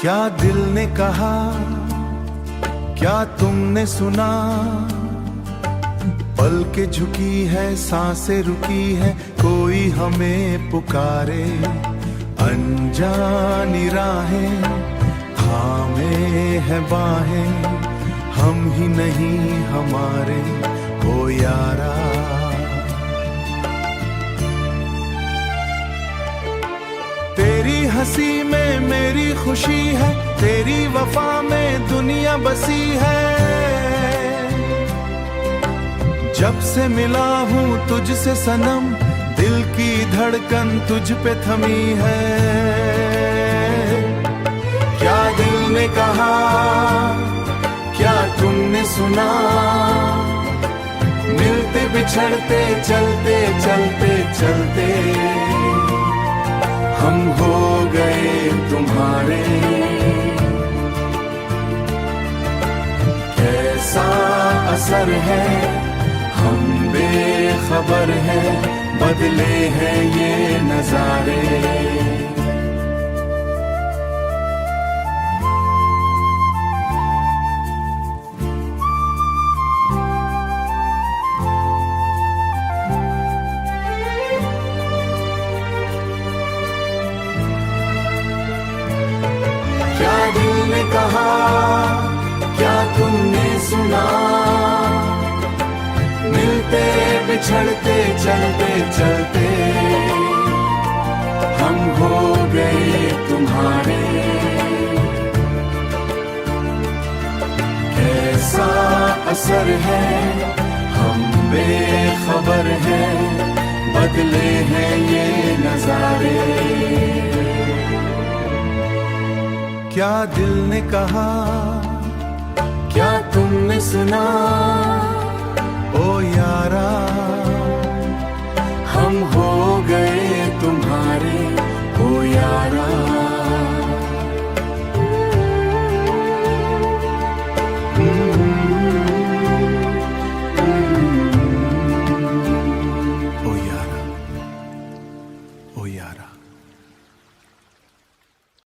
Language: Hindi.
क्या दिल ने कहा, क्या तुमने सुना? पल के झुकी है, सांसें रुकी है, कोई हमें पुकारे। अनजानी राहें थामे है बाहें, हम ही नहीं हमारे ओ यारा। तेरी हंसी में मेरी खुशी है, तेरी वफा में दुनिया बसी है। जब से मिला हूँ तुझसे सनम, दिल की धड़कन तुझ पे थमी है। क्या दिल ने कहा, क्या तुमने सुना? मिलते बिछड़ते चलते चलते चलते हम हो गए तुम्हारे। कैसा असर है, हम बेखबर हैं, बदले हैं ये नजारे। क्या दिल ने कहा, क्या तुमने सुना? मिलते बिछड़ते चलते चलते हम हो गए तुम्हारे। कैसा असर है, हम बेखबर हैं, बदले हैं ये नजारे। क्या दिल ने कहा, क्या तुमने सुना? ओ यारा, हम हो गए